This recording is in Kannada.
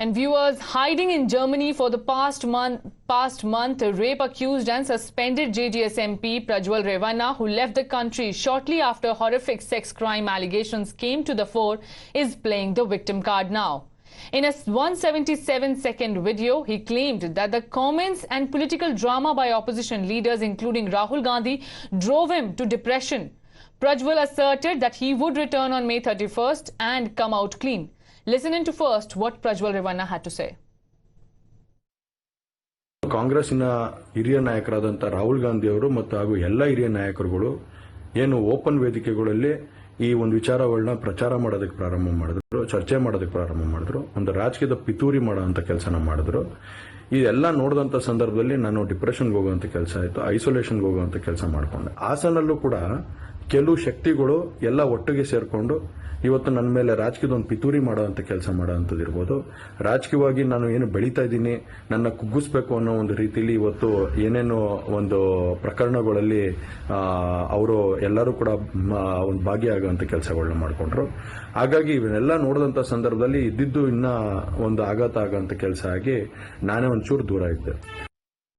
And viewers, hiding in Germany for the past month, rape accused and suspended JDS MP Prajwal Revanna, who left the country shortly after horrific sex crime allegations came to the fore, is playing the victim card now. In a 177-second video, he claimed that the comments and political drama by opposition leaders, including Rahul Gandhi, drove him to depression. Prajwal asserted that he would return on May 31st and come out clean. Listen into first what Prajwal Revanna had to say. ಕಾಂಗ್ರೆಸ್ನ ಹಿರಿಯ ನಾಯಕರಾದಂಥ ರಾಹುಲ್ ಗಾಂಧಿ ಅವರು ಮತ್ತು ಹಾಗೂ ಎಲ್ಲ ಹಿರಿಯ ನಾಯಕರುಗಳು ಏನು ಓಪನ್ ವೇದಿಕೆಗಳಲ್ಲಿ ಈ ಒಂದು ವಿಚಾರಗಳನ್ನ ಪ್ರಚಾರ ಮಾಡೋದಕ್ಕೆ ಪ್ರಾರಂಭ ಮಾಡಿದ್ರು, ಚರ್ಚೆ ಮಾಡೋದಕ್ಕೆ ಪ್ರಾರಂಭ ಮಾಡಿದ್ರು, ಒಂದು ರಾಜಕೀಯದ ಪಿತೂರಿ ಮಾಡೋಂಥ ಕೆಲಸನ ಮಾಡಿದ್ರು. ಇದೆಲ್ಲ ನೋಡಿದಂಥ ಸಂದರ್ಭದಲ್ಲಿ ನಾನು ಡಿಪ್ರೆಷನ್ಗೆ ಹೋಗುವಂಥ ಕೆಲಸ ಆಯಿತು, ಐಸೋಲೇಷನ್ಗೆ ಹೋಗುವಂಥ ಕೆಲಸ ಮಾಡಿಕೊಂಡೆ. ಹಾಸನಲ್ಲೂ ಕೂಡ ಕೆಲವು ಶಕ್ತಿಗಳು ಎಲ್ಲ ಒಟ್ಟಿಗೆ ಸೇರಿಕೊಂಡು ಇವತ್ತು ನನ್ನ ಮೇಲೆ ರಾಜಕೀಯದ ಒಂದು ಪಿತೂರಿ ಮಾಡೋಂಥ ಕೆಲಸ ಮಾಡೋಂಥದ್ದು ಇರ್ಬೋದು. ರಾಜಕೀಯವಾಗಿ ನಾನು ಏನು ಬೆಳೀತಾ ಇದ್ದೀನಿ, ನನ್ನ ಕುಗ್ಗಿಸ್ಬೇಕು ಅನ್ನೋ ಒಂದು ರೀತಿಯಲ್ಲಿ ಇವತ್ತು ಏನೇನು ಒಂದು ಪ್ರಕರಣಗಳಲ್ಲಿ ಅವರು ಎಲ್ಲರೂ ಕೂಡ ಒಂದು ಭಾಗಿಯಾಗುವಂಥ ಕೆಲಸಗಳನ್ನ ಮಾಡಿಕೊಂಡ್ರು. ಹಾಗಾಗಿ ಇವನ್ನೆಲ್ಲ ನೋಡಿದಂಥ ಸಂದರ್ಭದಲ್ಲಿ ಇದ್ದಿದ್ದು ಇನ್ನೂ ಒಂದು ಆಘಾತ ಆಗೋಂಥ ಕೆಲಸ ಆಗಿ ನಾನೇ ಒಂಚೂರು ದೂರ ಇದ್ದೆ.